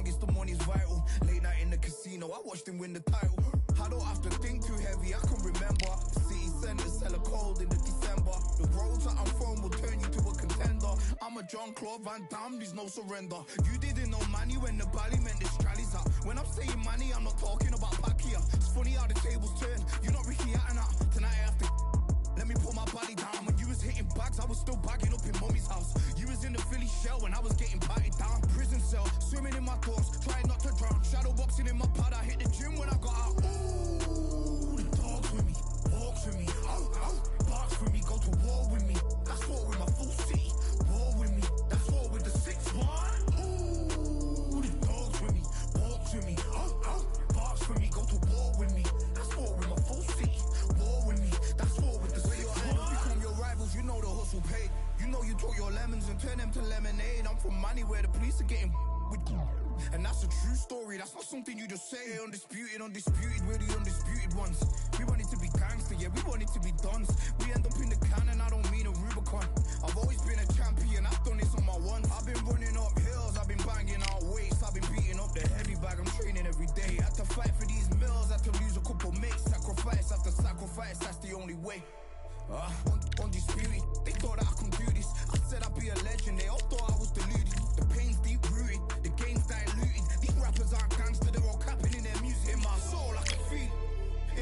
long as the money's vital. Late night in the casino, I watched him win the title. I don't have to think too heavy, I can remember. City centers hella cold in the December. The roads that I'm from will turn you to a contender. I'm a Jean-Claude Van Damme, there's no surrender. You didn't know money when the bally meant the strallies up. When I'm saying money, I'm not talking about Pacquiao. It's funny how the tables turn. You're not Ricky Hatton. Tonight I have to let me pull my body down. When you was hitting bags, I was still bagging up in mommy's house. You was in the Philly shell when I was getting patted down. Prison cell, swimming in my thoughts, trying not to drown. Shadow boxing in my pad, I hit the gym when I got out. Ooh, the dogs with me, walks with me, barks with me, go to war with me. That's war with my full city. War with me, that's war with the 6-1. Ooh, the dogs with me, walks with me, barks with me, go to war with me. That's war with my full city. War with me, that's war with the 6-1. Become your rivals, you know the hustle paid. You know you took your lemons and turn them to lemonade. I'm from money where the police are getting with. And that's a true story, that's not something you just say. Undisputed, we're the undisputed ones. We want it to be gangster, yeah, we want it to be dons. We end up in the can and I don't mean a Rubicon. I've always been a champion, I've done this on my ones. I've been running up hills, I've been banging out weights. I've been beating up the heavy bag, I'm training every day. Had to fight for these mills, had to lose a couple mates. Sacrifice after sacrifice, that's the only way. Undisputed, they thought that I could do this. I said I'd be a legend, they all thought I was deluded. The pain's deep rooted, the game's diluted. These rappers aren't gangster, they're all capping in their music. In my soul I can feel it,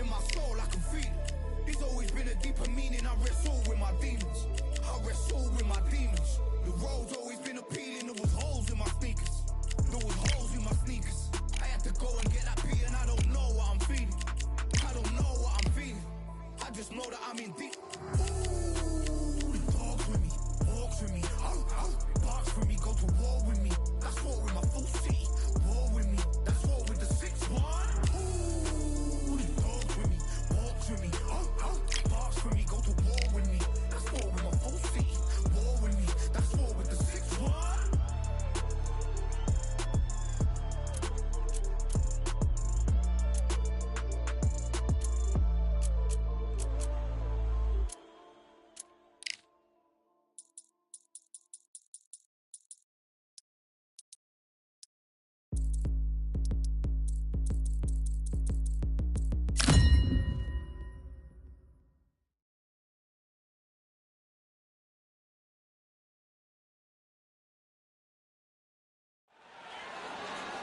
in my soul I can feel it. There's always been a deeper meaning, I wrestle with my demons. I wrestle with my demons. The road's always been appealing, there was holes in my sneakers. There was holes in my sneakers. I had to go and get that beat and I don't know what I'm feeling. I don't know what I'm feeling. I just know that I'm in deep. Ooh, the dogs with me, walks with me, barks with me, go to war with me. That's war with my full city. War with me, that's war with the 6-1. Ooh, the dogs with me, walks with me, barks with me, go to war with me. That's war with my full city. War with me, that's war with the 6-1.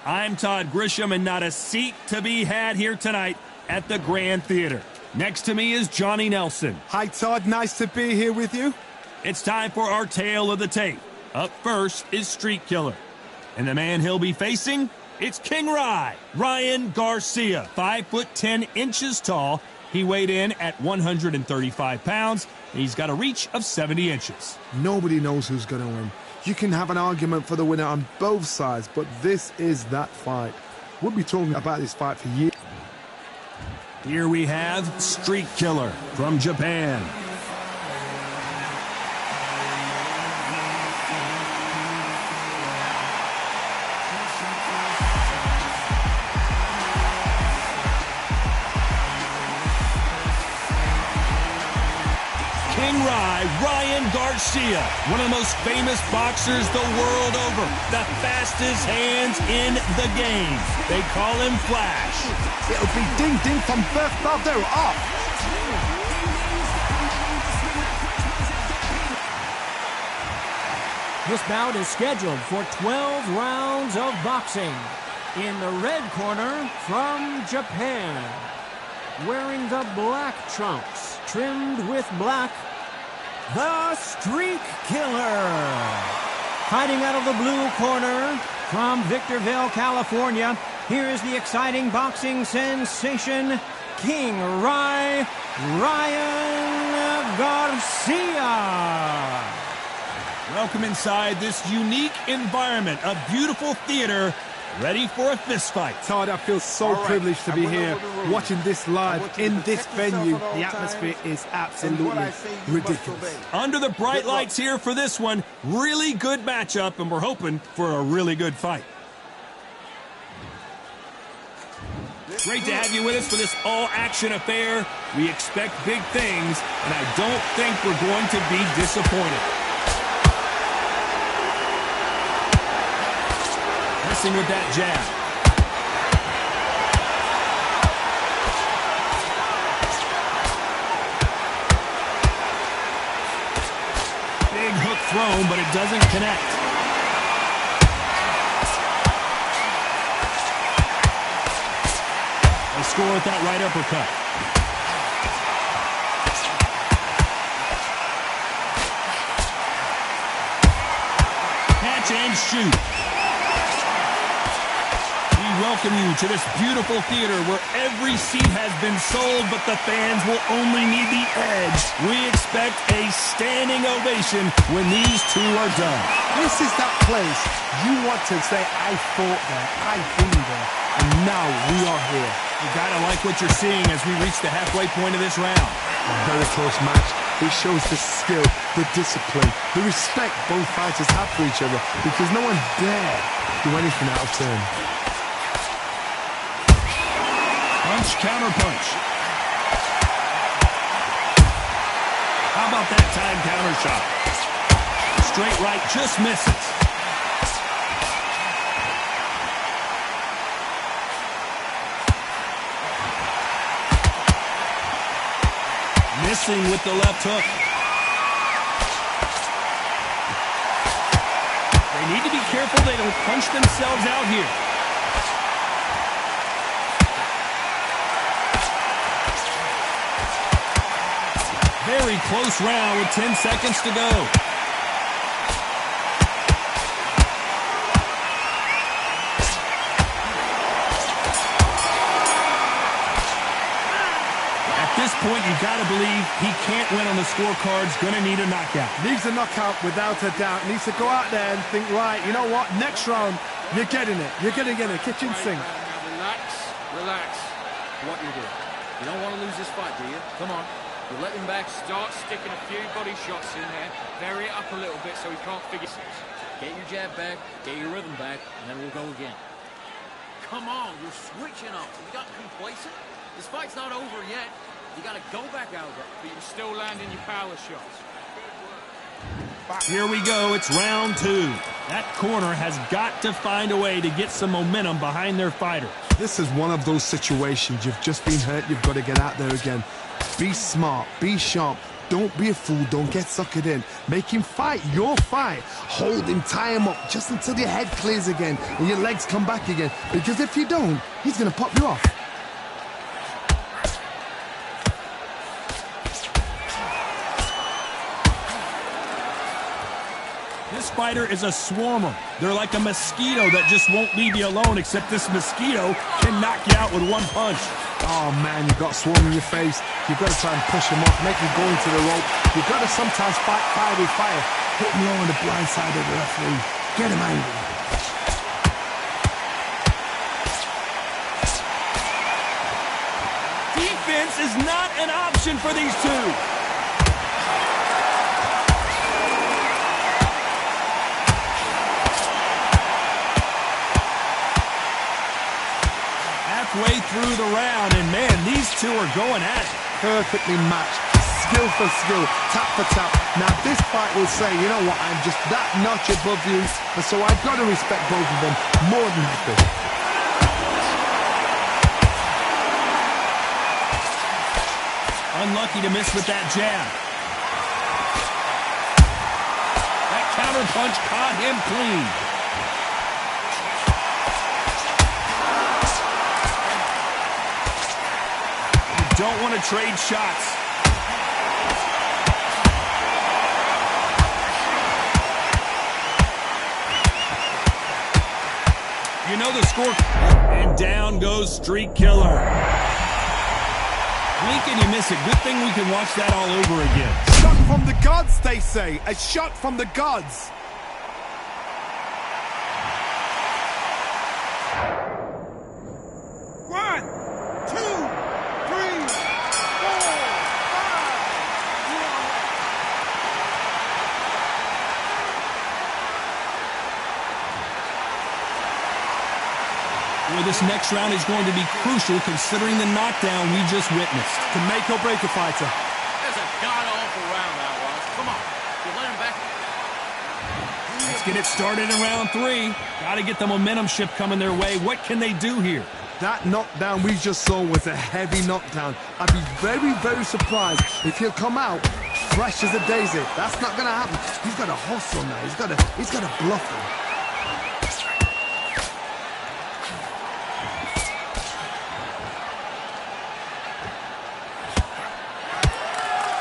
I'm Todd Grisham, and not a seat to be had here tonight at the Grand Theater. Next to me is Johnny Nelson. Hi, Todd. Nice to be here with you. It's time for our tale of the tape. Up first is Street Killer. And the man he'll be facing, it's King Ryan Garcia, 5'10" tall. He weighed in at 135 pounds. And he's got a reach of 70 inches. Nobody knows who's going to win. You can have an argument for the winner on both sides, but this is that fight. We'll be talking about this fight for years. Here we have Street Killer from Japan. Ryan Garcia, one of the most famous boxers the world over, the fastest hands in the game. They call him Flash. It'll be ding-ding from Beth Baldo up. This bout is scheduled for 12 rounds of boxing. In the red corner, from Japan, wearing the black trunks, trimmed with black, the Street Killer. Fighting out of the blue corner, from Victorville, California, here is the exciting boxing sensation, King Ryan Garcia. Welcome inside this unique environment, a beautiful theater, ready for a fist fight. Todd, I feel so privileged to be here watching this live in this venue. The atmosphere is absolutely ridiculous. Under the bright lights here for this one, really good matchup, and we're hoping for a really good fight. Great to have you with us for this all-action affair. We expect big things, and I don't think we're going to be disappointed. The missing with that jab. Big hook thrown, but it doesn't connect. They score with that right uppercut. Catch and shoot. We welcome you to this beautiful theater where every seat has been sold, but the fans will only need the edge. We expect a standing ovation when these two are done. This is that place you want to say, I fought there, I've been there, and now we are here. You gotta like what you're seeing as we reach the halfway point of this round. A very close match. It shows the skill, the discipline, the respect both fighters have for each other, because no one dare do anything out of turn. Punch, counter punch. How about that time counter shot? Straight right, just misses. Missing with the left hook. They need to be careful they don't punch themselves out here. Very close round with 10 seconds to go. At this point, you got to believe he can't win on the scorecards. Going to need a knockout. Needs a knockout without a doubt. Needs to go out there and think, right, you know what? Next round, you're getting it. You're going to get a kitchen sink. Now relax. What you do? You don't want to lose this fight, do you? Come on. You let him back. Start sticking a few body shots in there. Vary it up a little bit so he can't figure it. Get your jab back, get your rhythm back, and then we'll go again. Come on, you're switching up. You got complacent. This fight's not over yet. You got to go back out there. But you're still landing your power shots. Here we go. It's round two. That corner has got to find a way to get some momentum behind their fighter. This is one of those situations. You've just been hurt. You've got to get out there again. Be smart. Be sharp. Don't be a fool. Don't get suckered in. Make him fight your fight. Hold him. Tie him up just until your head clears again and your legs come back again. Because if you don't, he's going to pop you off. This fighter is a swarmer. They're like a mosquito that just won't leave you alone, except this mosquito can knock you out with one punch. Oh man, you've got swarm in your face. You've got to try and push him off, make him go into the rope. You've got to sometimes fight fire with fire. Hit him low on the blind side of the referee. Get him angry. Defense is not an option for these two. Halfway through the round, and man, these two are going at it. Perfectly matched, skill for skill, tap for tap. Now this fight will say, you know what, I'm just that notch above you, and so I've got to respect both of them more than happy. Unlucky to miss with that jab. That counter punch caught him clean. Don't want to trade shots. You know the score. And down goes Street Killer. Blink and you miss it. Good thing we can watch that all over again. Shot from the gods, they say. A shot from the gods. Well, this next round is going to be crucial considering the knockdown we just witnessed. To make or break a fighter. That's a god-awful round that was. Come on. You let him back. Let's Let's get it started in round 3. Got to get the momentum shift coming their way. What can they do here? That knockdown we just saw was a heavy knockdown. I'd be very, very surprised if he'll come out fresh as a daisy. That's not going to happen. He's got to hustle now. He's got to bluff him.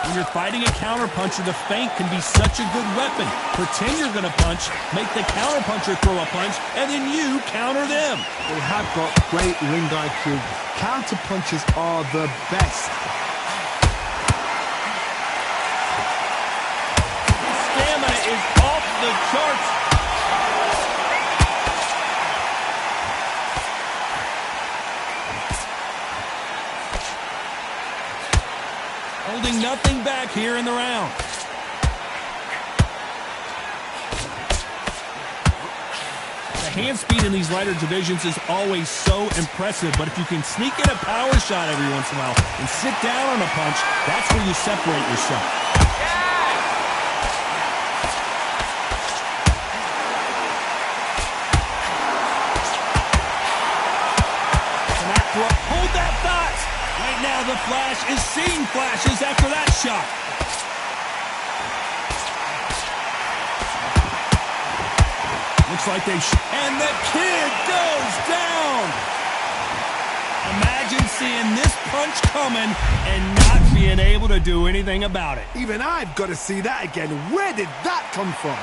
When you're fighting a counterpuncher, the feint can be such a good weapon. Pretend you're going to punch, make the counterpuncher throw a punch, and then you counter them. They have got great ring IQ. Counterpunches are the best. His stamina is off the charts. Holding nothing back here in the round. The hand speed in these lighter divisions is always so impressive, but if you can sneak in a power shot every once in a while and sit down on a punch, that's where you separate yourself. Hold that thought! Right now, the Flash is seeing flashes after that shot. Looks like they and the kid goes down! Imagine seeing this punch coming and not being able to do anything about it. Even I've got to see that again. Where did that come from?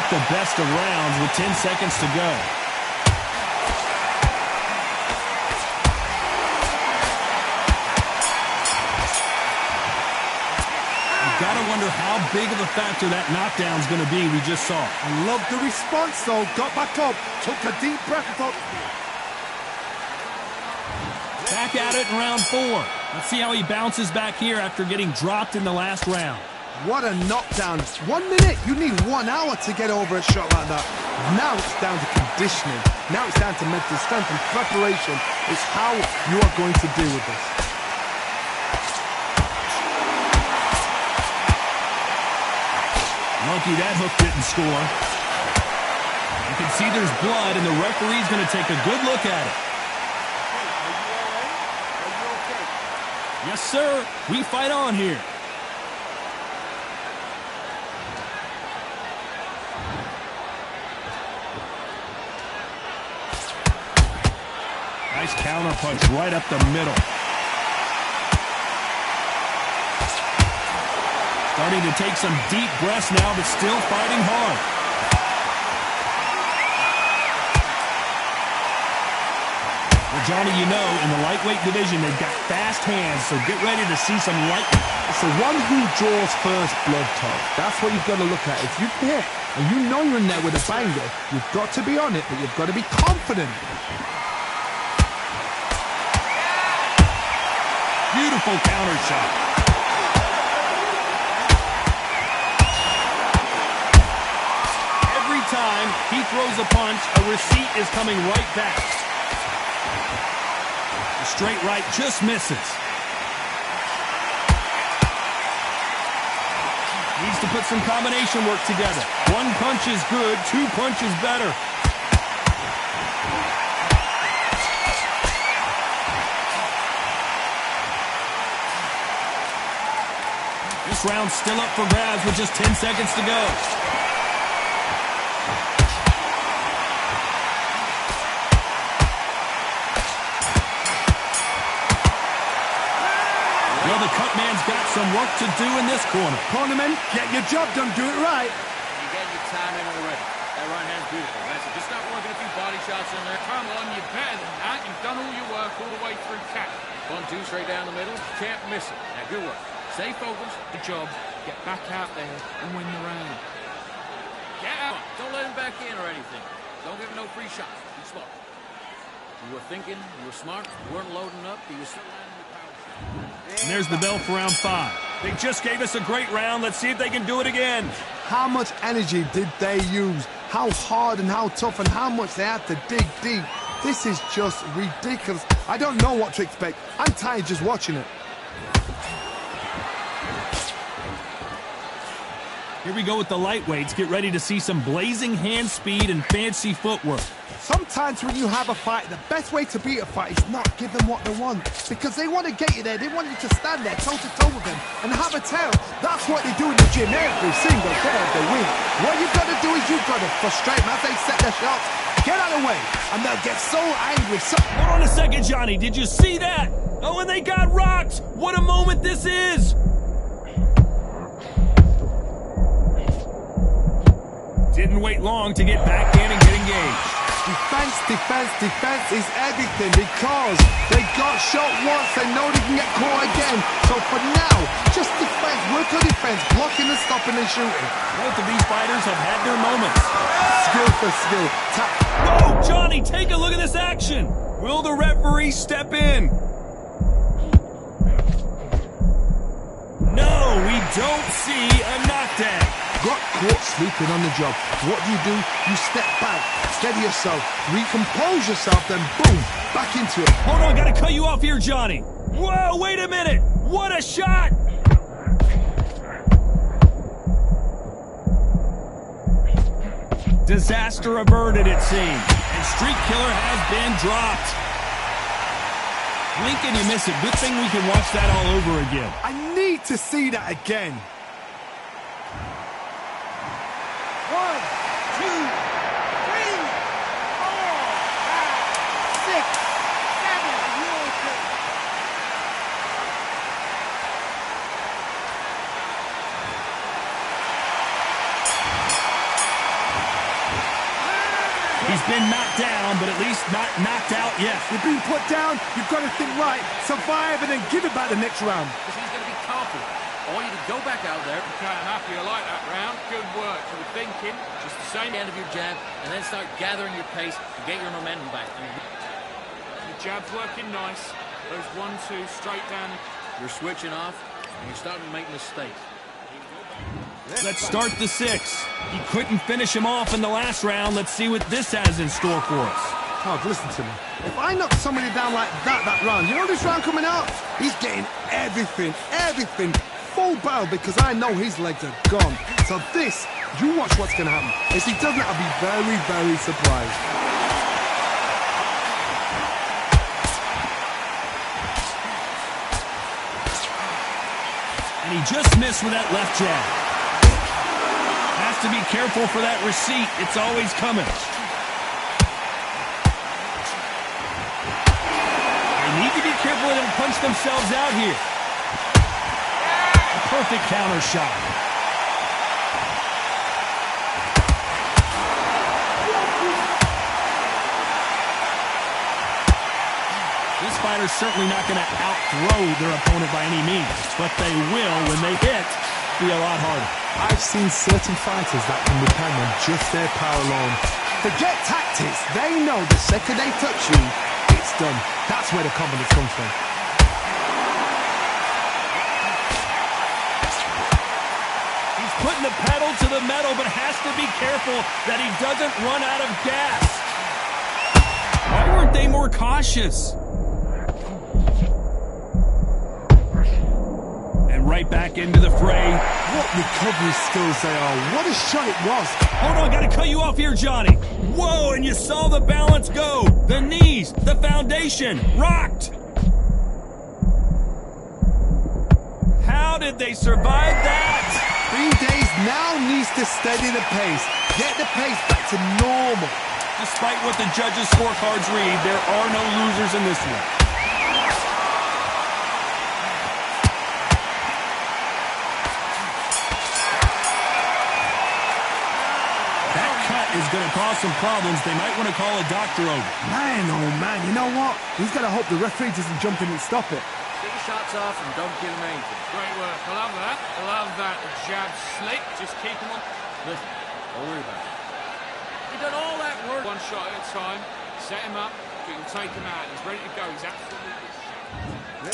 The best of rounds with 10 seconds to go. You've got to wonder how big of a factor that knockdown's going to be we just saw. I love the response, though. Got back up, took a deep breath, thought. Back at it in round 4. Let's see how he bounces back here after getting dropped in the last round. What a knockdown. 1 minute. You need 1 hour to get over a shot like that. Now it's down to conditioning. Now it's down to mental strength and preparation. It's how you are going to deal with this. Lucky that hook didn't score. You can see there's blood, and the referee's going to take a good look at it. Yes, sir. We fight on here. Nice counter punch right up the middle. Starting to take some deep breaths now, but still fighting hard. Well, Johnny, you know, in the lightweight division, they've got fast hands, so get ready to see some lightning. It's the one who draws first blood, Todd. That's what you've got to look at. If you hit and you know you're in there with a banger, you've got to be on it, but you've got to be confident. Beautiful counter shot. Every time he throws a punch, a receipt is coming right back. The straight right just misses. Needs to put some combination work together. 1 punch is good, 2 punches better. This round's still up for grabs with just 10 seconds to go. Well, the cut man's got some work to do in this corner. Cornerman, get your job done, do it right. You get your time in already. That right hand's beautiful. That's it. Just start working a few body shots in there. Come on, you're better than that. You've done all your work all the way through cap. 1-2 straight down the middle. Can't miss it. Now, good work. Stay focused, the job, get back out there and win the round. Get out. Don't let him back in or anything. Don't give him no free shots. Be smart. You were thinking, you were smart, you weren't loading up, you were still landing the power shot. And there's the bell for round 5. They just gave us a great round. Let's see if they can do it again. How much energy did they use? How hard and how tough and how much they had to dig deep. This is just ridiculous. I don't know what to expect. I'm tired just watching it. Here we go with the lightweights. Get ready to see some blazing hand speed and fancy footwork. Sometimes when you have a fight, the best way to beat a fight is not give them what they want. Because they want to get you there. They want you to stand there toe-to-toe with them and have a tail. That's what they do in the gym every single day of the week. What you've got to do is you've got to frustrate them as they set their shots. Get out of the way, and they'll get so angry. Hold on a second, Johnny. Did you see that? Oh, and they got rocked. What a moment this is. Didn't wait long to get back in and get engaged. Defense, defense, defense is everything because they got shot once, they know they can get caught again. So for now, just defense, work on defense, blocking and stopping and shooting. Both of these fighters have had their moments. Skill for skill. Whoa, Johnny, take a look at this action. Will the referee step in? No, we don't see a knockdown. Got caught sleeping on the job. What do? You step back, steady yourself, recompose yourself, then boom, back into it. Hold on, gotta cut you off here, Johnny. Whoa, wait a minute. What a shot. Disaster averted, it seems. And Street Killer has been dropped. Blink and you miss it. Good thing we can watch that all over again. I need to see that again. 1, 2, 3, 4, 5, 6, 7, 8. He's been knocked down, but at least not knocked out yet. You've been put down, you've got to think right, survive, and then give it back the next round. Because he's going to be careful. I want you to go back out there. Okay, I'm happy I like that round. Good work. You were thinking. Just the same end of your jab, and then start gathering your pace and get your momentum back. Your jab's working nice. Those 1-2 straight down. You're switching off, and you're starting to make mistakes. Let's start the 6. He couldn't finish him off in the last round. Let's see what this has in store for us. Oh, listen to me. If I knock somebody down like that round, you know this round coming out? He's getting everything, full barrel because I know his legs are gone. So this, you watch what's going to happen. If he doesn't, I'll be very, very surprised. And he just missed with that left jab. Has to be careful for that receipt. It's always coming. They need to be careful they don't punch themselves out here. A perfect counter shot. This fighter's certainly not going to outthrow their opponent by any means, but they will, when they hit, be a lot harder. I've seen certain fighters that can depend on just their power alone. Forget tactics. They know the second they touch you, it's done. That's where the confidence comes from. He's putting the pedal to the metal, but has to be careful that he doesn't run out of gas. Why weren't they more cautious? And right back into the fray. What recovery skills they are. What a shot it was. Hold on, gotta cut you off here, Johnny. Whoa, and you saw the balance go. The knees, the foundation, rocked. How did they survive that? 3 days now needs to steady the pace. Get the pace back to normal. Despite what the judges' scorecards read, there are no losers in this one. That cut is going to cause some problems. They might want to call a doctor over. Man, oh man, you know what? He's got to hope the referee doesn't jump in and stop it. Get your shots off and don't give him anything. Great work. I love that. I love that. The jab slick. Just keep him on. Listen, don't worry about it. You've done all that work. One shot at a time. Set him up. But you'll take him out. He's ready to go. He's absolutely...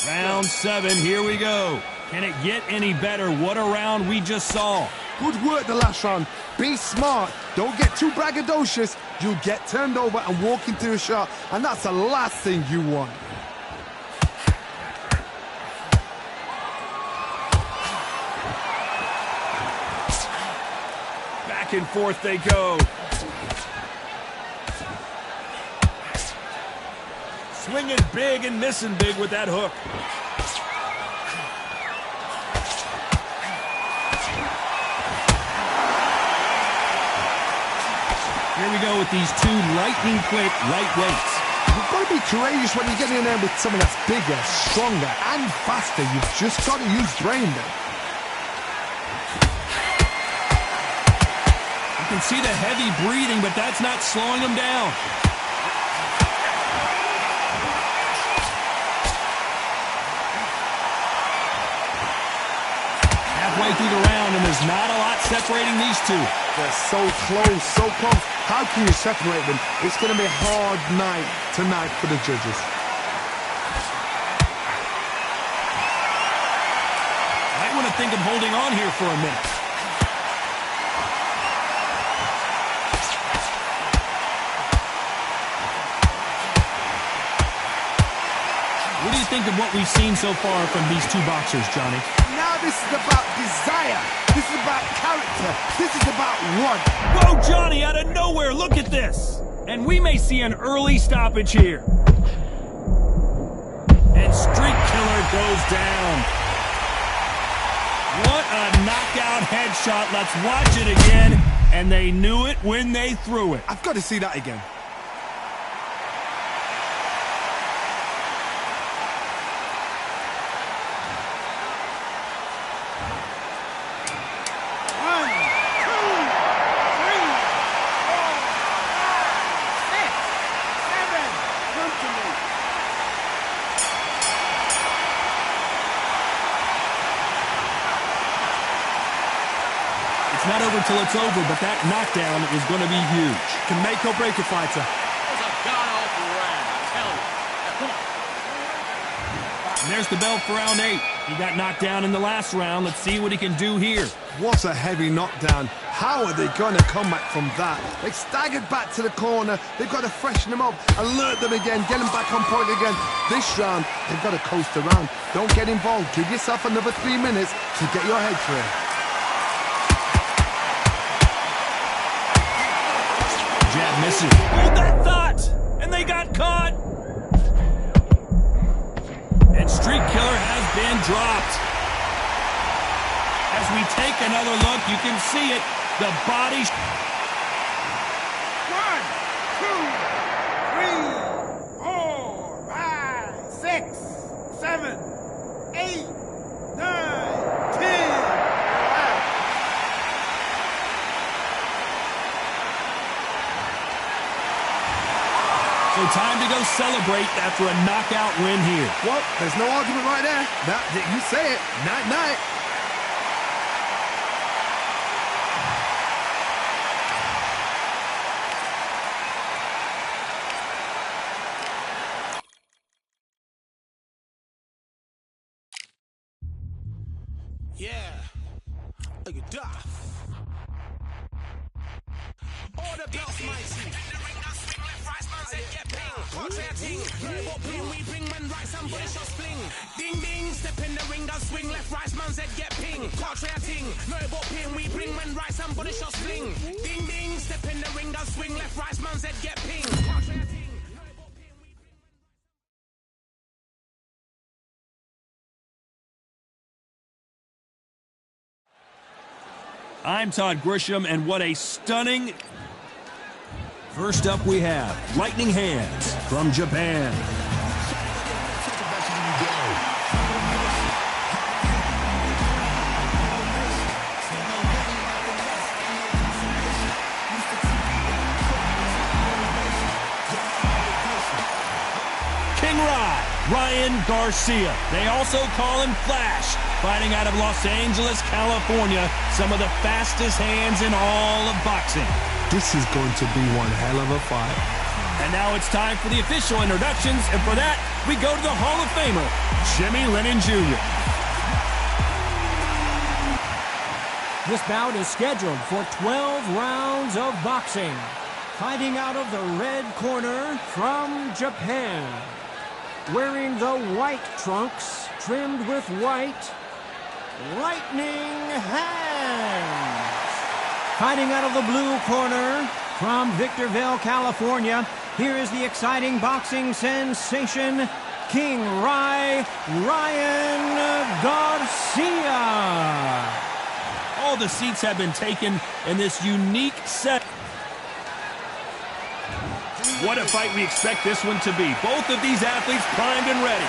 Round 7, here we go. Can it get any better? What a round we just saw. Good work the last round. Be smart. Don't get too braggadocious. You'll get turned over and walk into a shot, and that's the last thing you want. Back and forth they go. Swinging big and missing big with that hook. Here we go with these two lightning-quick lightweights. You've got to be courageous when you get in there with someone that's bigger, stronger, and faster. You've just got to use brain then. You can see the heavy breathing, but that's not slowing him down. Halfway through the round, and there's not a lot separating these two. They're so close, so close. How can you separate them? It's going to be a hard night tonight for the judges. Might want to think of holding on here for a minute. What do you think of what we've seen so far from these two boxers, Johnny? Now this is about desire. This is about character. This is about one. Whoa, Johnny, out of nowhere, look at this. And we may see an early stoppage here. And Street Killer goes down. What a knockout headshot. Let's watch it again. And they knew it when they threw it. I've got to see that again. It's not over till it's over, but that knockdown is going to be huge. Can make or break a fighter. It was a god-awful round, I tell you. Now, come on. And there's the bell for round 8. He got knocked down in the last round. Let's see what he can do here. What a heavy knockdown. How are they going to come back from that? They staggered back to the corner. They've got to freshen them up, alert them again, get them back on point again. This round, they've got to coast around. Don't get involved. Give yourself another 3 minutes to get your head clear. Jab misses. Hold that thought! And they got caught! And Street Killer has been dropped. As we take another look, you can see it. The body... 1, 2, 3, 4, 5, 6, 7, 8, 9, 10. So time to go celebrate after a knockout win here. Well, there's no argument right there. You say it. Night-night. Yeah, look at that. Order belts, mighty. We bring when rice and body shots fling. Ding ding, step in the ring and swing left, right, man's head get ping. Contrary ting, no but ping. We bring when rice and body shots fling. Ding ding, step in the ring and swing left, right, man's head get ping. Contrary ting. I'm Todd Grisham, and what a stunning... First up we have Lightning Hands from Japan. King Ryan Garcia. They also call him Flash. Fighting out of Los Angeles, California. Some of the fastest hands in all of boxing. This is going to be one hell of a fight. And now it's time for the official introductions, and for that, we go to the Hall of Famer, Jimmy Lennon Jr. This bout is scheduled for 12 rounds of boxing. Fighting out of the red corner from Japan. Wearing the white trunks trimmed with white, lightning hands. Fighting out of the blue corner from Victorville, California. Here is the exciting boxing sensation, King Ryan Garcia. All the seats have been taken in this unique set. What a fight we expect this one to be. Both of these athletes primed and ready.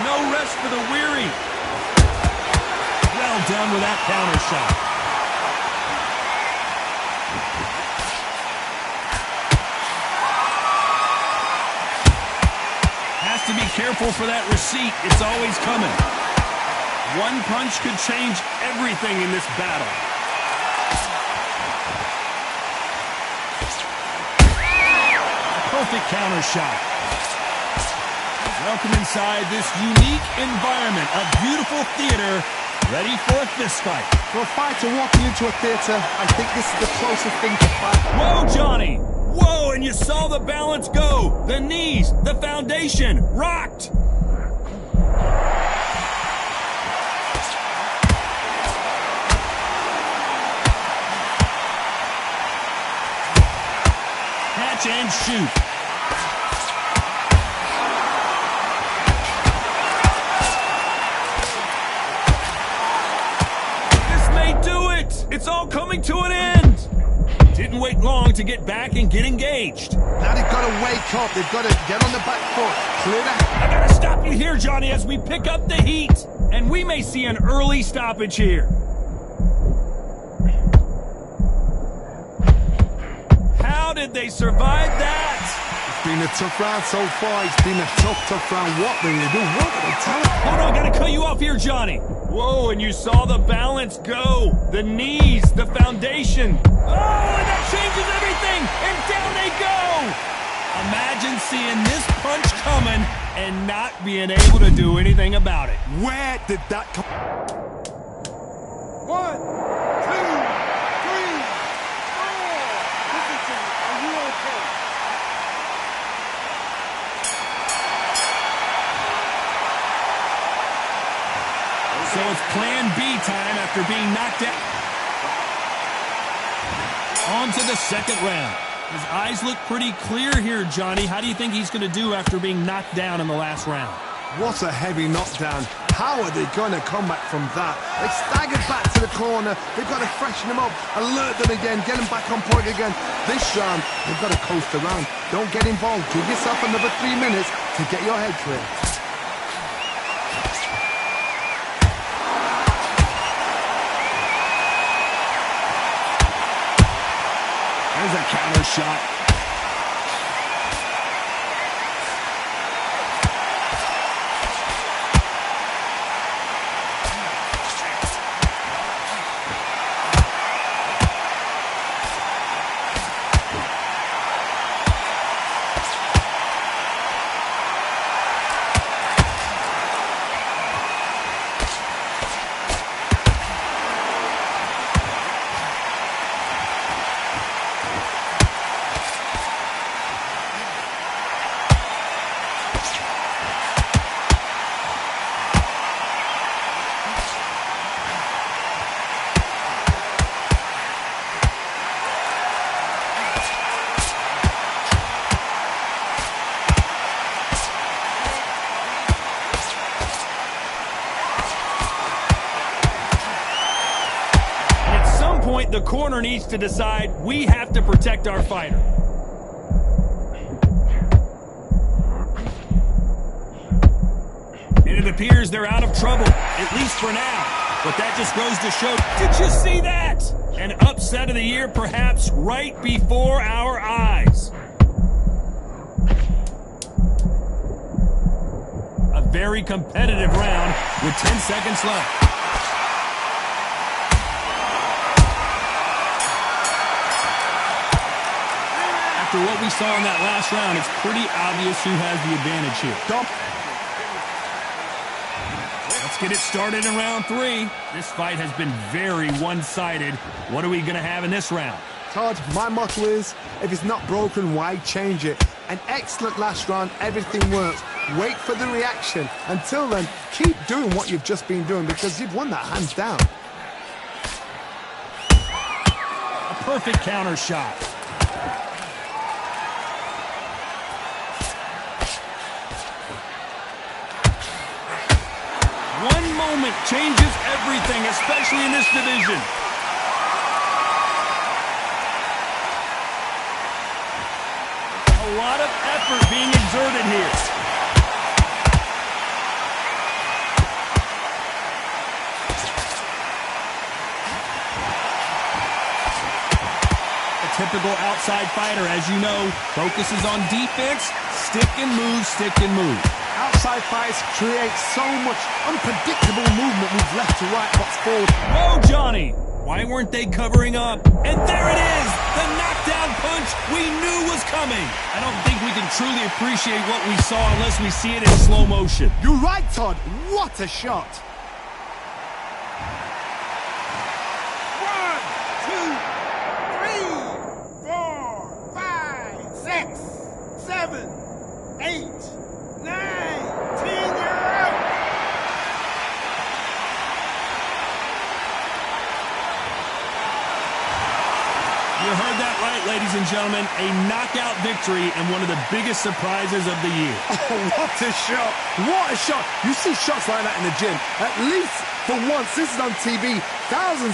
No rest for the weary. Well done with that counter shot. Has to be careful for that receipt. It's always coming. One punch could change everything in this battle. Perfect counter shot. Welcome inside this unique environment, a beautiful theater, ready for a fist fight. For a fighter walking into a theater, I think this is the closest thing to fight. Whoa, Johnny! Whoa, and you saw the balance go. The knees, the foundation, rocked. Catch and shoot. It's all coming to an end. Didn't wait long to get back and get engaged. Now they've got to wake up. They've got to get on the back foot. Clear that. I gotta stop you here, Johnny, as we pick up the heat. And we may see an early stoppage here. How did they survive that? It's been a tough round so far. It's been a tough round. What will they do? What will they tell them? Hold on, I gotta cut you off here, Johnny. Whoa, and you saw the balance go. The knees, the foundation. Oh, and that changes everything. And down they go. Imagine seeing this punch coming and not being able to do anything about it. Where did that come? 1, 2, 3, 4. Listen to me. Are you okay? So it's plan B time after being knocked out. On to the second round. His eyes look pretty clear here, Johnny. How do you think he's going to do after being knocked down in the last round? What a heavy knockdown. How are they going to come back from that? They staggered back to the corner. They've got to freshen them up, alert them again, get them back on point again. This round, they've got to coast around. Don't get involved. Give yourself another 3 minutes to get your head clear. There's a counter shot. The corner needs to decide we have to protect our fighter. And it appears they're out of trouble, at least for now. But that just goes to show, did you see that? An upset of the year perhaps right before our eyes. A very competitive round with 10 seconds left. after what we saw in that last round, it's pretty obvious who has the advantage here. Let's get it started in round 3. This fight has been very one-sided. What are we going to have in this round? Todd, my motto is, if it's not broken, why change it? An excellent last round, everything works. Wait for the reaction. Until then, keep doing what you've just been doing because you've won that hands down. A perfect counter shot. One moment changes everything, especially in this division. A lot of effort being exerted here. A typical outside fighter, as you know, focuses on defense, stick and move, stick and move. Outside fights create so much unpredictable movement, moves left to right, box forward. Whoa, Johnny! Why weren't they covering up? And there it is! The knockdown punch we knew was coming! I don't think we can truly appreciate what we saw unless we see it in slow motion. You're right, Todd. What a shot! 1, 2, 3, 4, 5, 6, 7, 8, 9, 10, you're out! You heard that right, ladies and gentlemen. A knockout victory and one of the biggest surprises of the year. Oh, what a shot! What a shot! You see shots like that in the gym. At least for once, this is on TV. Thousands